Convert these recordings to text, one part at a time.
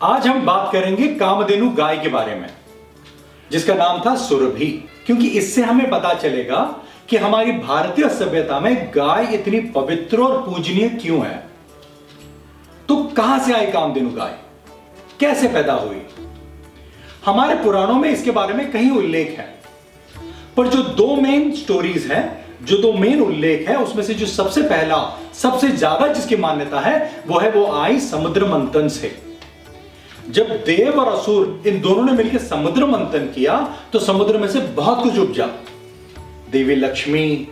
आज हम बात करेंगे कामधेनु गाय के बारे में, जिसका नाम था सुरभि। क्योंकि इससे हमें पता चलेगा कि हमारी भारतीय सभ्यता में गाय इतनी पवित्र और पूजनीय क्यों है। तो कहां से आई कामधेनु गाय, कैसे पैदा हुई? हमारे पुराणों में इसके बारे में कहीं उल्लेख है, पर जो दो मेन स्टोरीज हैं, जो दो मेन उल्लेख है, उसमें से जो सबसे पहला, सबसे ज्यादा जिसकी मान्यता है वो आई समुद्र मंथन से। जब देव और असुर इन दोनों ने मिलकर समुद्र मंथन किया तो समुद्र में से बहुत कुछ उपजा। देवी लक्ष्मी,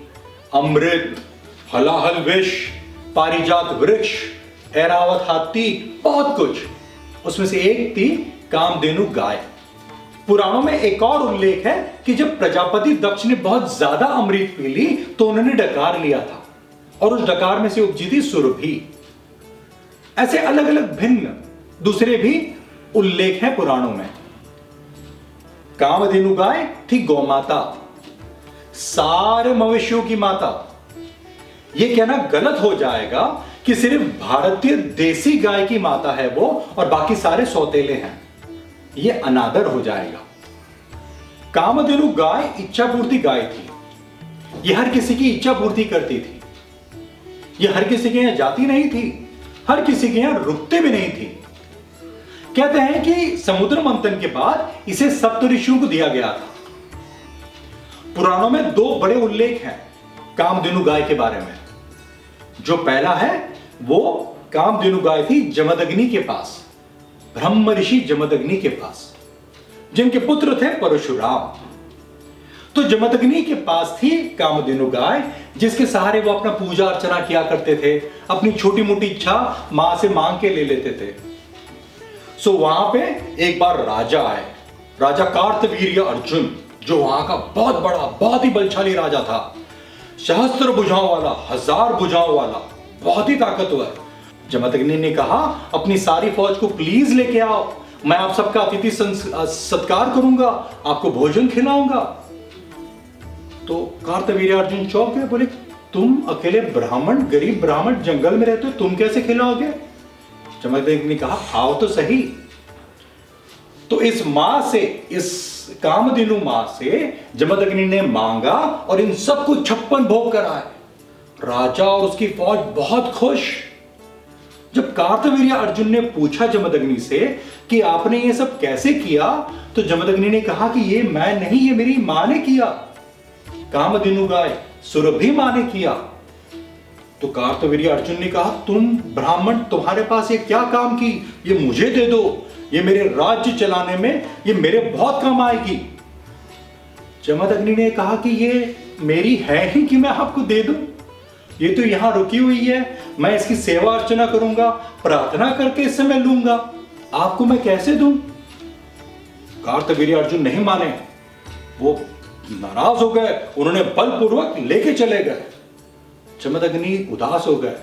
अमृत, हलाहल विष, पारिजात वृक्ष, ऐरावत हाथी, बहुत कुछ। उसमें से एक थी कामधेनु गाय। पुराणों में एक और उल्लेख है कि जब प्रजापति दक्ष ने बहुत ज्यादा अमृत पी ली तो उन्होंने डकार लिया था और उस डकार में से उपजी थी सुरभि। ऐसे अलग अलग भिन्न दूसरे भी उल्लेख है पुराणों में। कामधेनु गाय थी गौमाता, सारे मवेशियों की माता। यह कहना गलत हो जाएगा कि सिर्फ भारतीय देसी गाय की माता है वो और बाकी सारे सौतेले हैं, यह अनादर हो जाएगा। कामधेनु गाय इच्छा पूर्ति गाय थी। यह हर किसी की इच्छा पूर्ति करती थी। यह हर किसी के यहां जाती नहीं थी, हर किसी के यहां रुकते भी नहीं थी। कहते हैं कि समुद्र मंथन के बाद इसे सप्त ऋषियों को दिया गया था। पुराणों में दो बड़े उल्लेख हैं कामधेनु गाय के बारे में। जो पहला है वो कामधेनु गाय थी जमदग्नि के पास, ब्रह्म ऋषि जमदग्नि के पास, जिनके पुत्र थे परशुराम। तो जमदग्नि के पास थी कामधेनु गाय, जिसके सहारे वो अपना पूजा अर्चना किया करते थे, अपनी छोटी मोटी इच्छा मां से मांग के ले लेते थे। सो वहां पे एक बार राजा आए, राजा कार्तवीर्य अर्जुन, जो वहां का बहुत बड़ा, बहुत ही बलशाली राजा था। सहस्त्र भुजाओं वाला, 1000 भुजाओं वाला, बहुत ही ताकतवर। जमदग्नि ने कहा अपनी सारी फौज को प्लीज लेके आओ, मैं आप सबका अतिथि सत्कार करूंगा, आपको भोजन खिलाऊंगा। तो कार्तवीर्य अर्जुन चौंक गए, बोले तुम अकेले ब्राह्मण, गरीब ब्राह्मण जंगल में रहते हो, तुम कैसे खिलाओगे? जमदग्नि ने कहा आओ तो सही। तो इस मां से, इस कामधेनु मां से जमदग्नि ने मांगा और इन सबको 56 भोग कराए। राजा और उसकी फौज बहुत खुश। जब कार्तवीर्य अर्जुन ने पूछा जमदग्नि से कि आपने ये सब कैसे किया, तो जमदग्नि ने कहा कि ये मैं नहीं, ये मेरी मां ने किया। कामधेनु गाय सुरभि मां ने किया। तो कार्तवीर्य अर्जुन ने कहा तुम ब्राह्मण, तुम्हारे पास ये क्या काम की, ये मुझे दे दो, ये मेरे राज्य चलाने में ये मेरे बहुत काम आएगी। जमदग्नि ने कहा कि ये मेरी है ही कि मैं आपको दे दूं, ये तो यहां रुकी हुई है, मैं इसकी सेवा अर्चना करूंगा, प्रार्थना करके इससे मैं लूंगा, आपको मैं कैसे दूं? कार्तवीर्य अर्जुन नहीं माने, वो नाराज हो गए, उन्होंने बलपूर्वक लेके चले गए। जमदग्नि उदास हो गए।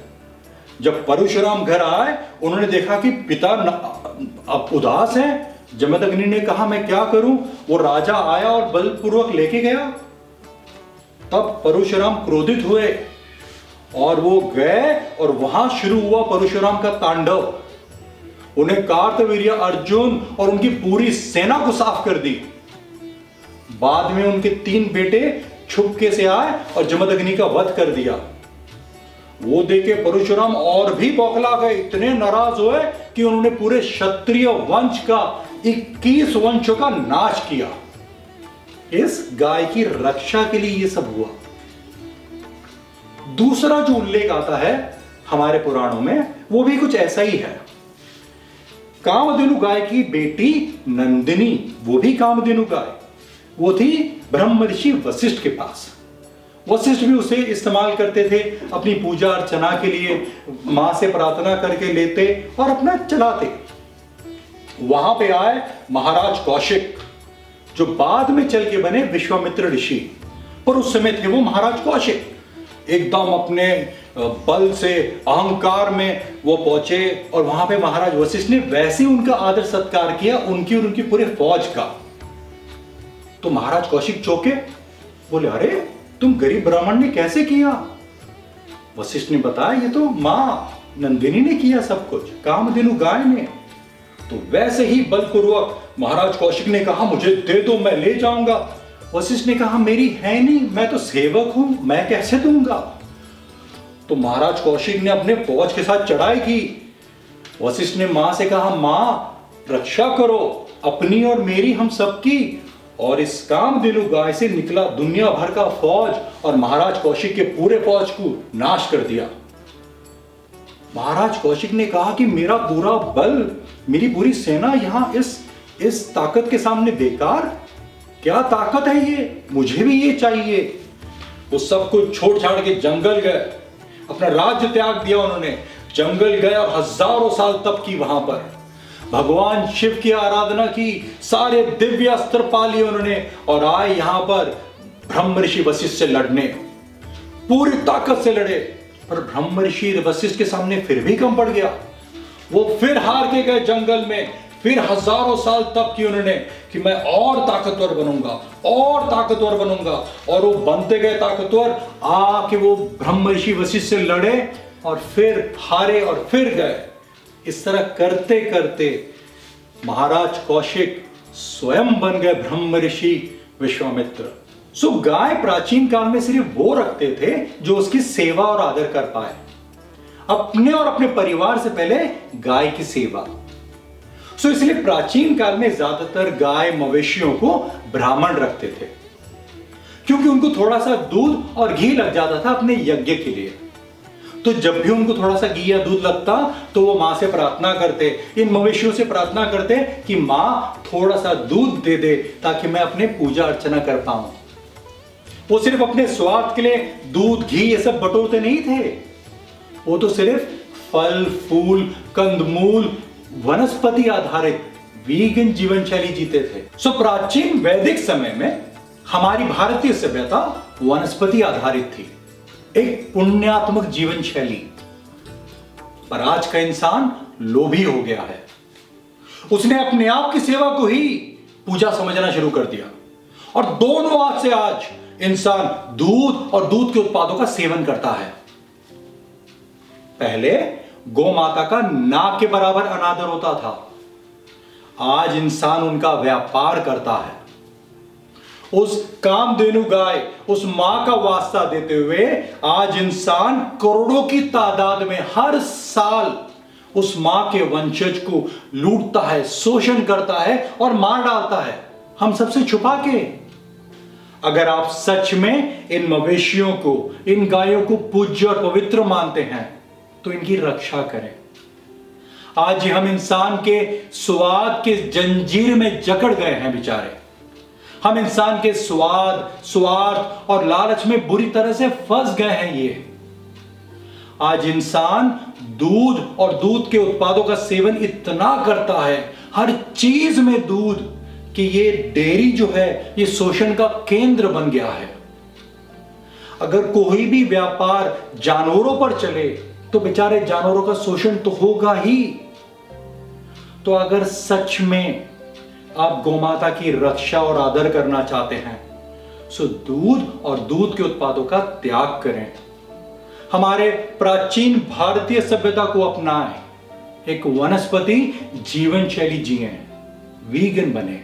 जब परशुराम घर आए, उन्होंने देखा कि पिता अब उदास है। जमदग्नि ने कहा मैं क्या करूं? वो राजा आया और बलपूर्वक लेके गया। तब परशुराम क्रोधित हुए और वो गए और वहां शुरू हुआ परशुराम का तांडव। उन्हें कार्तवीर्य अर्जुन और उनकी पूरी सेना को साफ कर दी। बाद में उनके 3 बेटे छुपके से आए और जमदग्नि का वध कर दिया। वो देखे परशुराम और भी बौखला गए, इतने नाराज हुए कि उन्होंने पूरे क्षत्रिय वंश का 21 वंशों का नाश किया। इस गाय की रक्षा के लिए यह सब हुआ। दूसरा जो उल्लेख आता है हमारे पुराणों में वो भी कुछ ऐसा ही है। कामधेनु गाय की बेटी नंदिनी, वो भी कामधेनु गाय, वो थी ब्रह्म ऋषि वशिष्ठ के पास। वशिष्ठ भी उसे इस्तेमाल करते थे अपनी पूजा अर्चना के लिए, मां से प्रार्थना करके लेते और अपना चलाते। वहां पे आए महाराज कौशिक, जो बाद में चल के बने विश्वामित्र ऋषि, पर उस समय थे वो महाराज कौशिक। एकदम अपने बल से, अहंकार में वो पहुंचे और वहां पे महाराज वशिष्ठ ने वैसे उनका आदर सत्कार किया, उनकी और उनकी पूरे फौज का। तो महाराज कौशिक चौंके, बोले अरे तुम गरीब ब्राह्मण ने कैसे किया? वशिष्ठ ने बताया ये तो मां नंदिनी ने किया सब कुछ, कामधेनु गाय ने। तो वैसे ही बलपूर्वक महाराज कौशिक ने कहा, मुझे दे दो, मैं ले जाऊंगा। वशिष्ठ ने कहा, मेरी है नहीं, मैं तो सेवक हूं, मैं कैसे दूंगा। तो महाराज कौशिक ने अपने फौज के साथ चढ़ाई की। वशिष्ठ ने मां से कहा, मां रक्षा करो अपनी और मेरी, हम सबकी। और इस कामधेनु गाय से निकला दुनिया भर का फौज और महाराज कौशिक के पूरे फौज को नाश कर दिया। महाराज कौशिक ने कहा कि मेरा पूरा बल, मेरी पूरी सेना यहां इस ताकत के सामने बेकार, क्या ताकत है ये, मुझे भी ये चाहिए। वो सब कुछ छोड़ छाड़ के जंगल गए, अपना राज्य त्याग दिया उन्होंने, जंगल गए और हजारों साल तप की वहां पर, भगवान शिव की आराधना की, सारे दिव्य अस्त्र पा लिए उन्होंने और आए यहां पर ब्रह्म ऋषि वशिष्ठ से लड़ने, पूरी ताकत से लड़े। पर ब्रह्म ऋषि वशिष्ठ के सामने फिर भी कम पड़ गया। वो फिर हार के गए जंगल में, फिर हजारों साल तप की उन्होंने कि मैं और ताकतवर बनूंगा, और ताकतवर बनूंगा। और वो बनते गए ताकतवर, आके वो ब्रह्म ऋषि वशिष्ठ से लड़े और फिर हारे और फिर गए। इस तरह करते करते महाराज कौशिक स्वयं बन गए ब्रह्म ऋषि विश्वामित्र। सो गाय प्राचीन काल में सिर्फ वो रखते थे जो उसकी सेवा और आदर कर पाए, अपने और अपने परिवार से पहले गाय की सेवा। सो इसलिए प्राचीन काल में ज्यादातर गाय मवेशियों को ब्राह्मण रखते थे, क्योंकि उनको थोड़ा सा दूध और घी लग जाता था अपने यज्ञ के लिए। तो जब भी उनको थोड़ा सा घी या दूध लगता तो वो मां से प्रार्थना करते, इन मवेशियों से प्रार्थना करते कि मां थोड़ा सा दूध दे दे ताकि मैं अपने पूजा अर्चना कर पाऊं। वो सिर्फ अपने स्वार्थ के लिए दूध घी ये सब बटोरते नहीं थे, वो तो सिर्फ फल फूल कंदमूल वनस्पति आधारित वीगन जीवन शैली जीते थे। सो प्राचीन वैदिक समय में हमारी भारतीय सभ्यता वनस्पति आधारित थी, एक पुण्यात्मक जीवन शैली। पर आज का इंसान लोभी हो गया है, उसने अपने आप की सेवा को ही पूजा समझना शुरू कर दिया और दोनों आज से आज इंसान दूध और दूध के उत्पादों का सेवन करता है। पहले गौ माता का नाक के बराबर अनादर होता था, आज इंसान उनका व्यापार करता है। उस कामधेनु गाय, उस मां का वास्ता देते हुए आज इंसान करोड़ों की तादाद में हर साल उस मां के वंशज को लूटता है, शोषण करता है और मार डालता है, हम सबसे छुपा के। अगर आप सच में इन मवेशियों को, इन गायों को पूज्य और पवित्र मानते हैं तो इनकी रक्षा करें। आज हम इंसान के स्वाद के जंजीर में जकड़ गए हैं बेचारे। हम इंसान के स्वाद, स्वार्थ और लालच में बुरी तरह से फंस गए हैं। ये आज इंसान दूध और दूध के उत्पादों का सेवन इतना करता है, हर चीज में दूध, कि ये डेयरी जो है ये शोषण का केंद्र बन गया है। अगर कोई भी व्यापार जानवरों पर चले तो बेचारे जानवरों का शोषण तो होगा ही। तो अगर सच में आप गौमाता की रक्षा और आदर करना चाहते हैं सो दूध और दूध के उत्पादों का त्याग करें, हमारे प्राचीन भारतीय सभ्यता को अपनाएं, एक वनस्पति जीवन शैली जिएं, वीगन बने।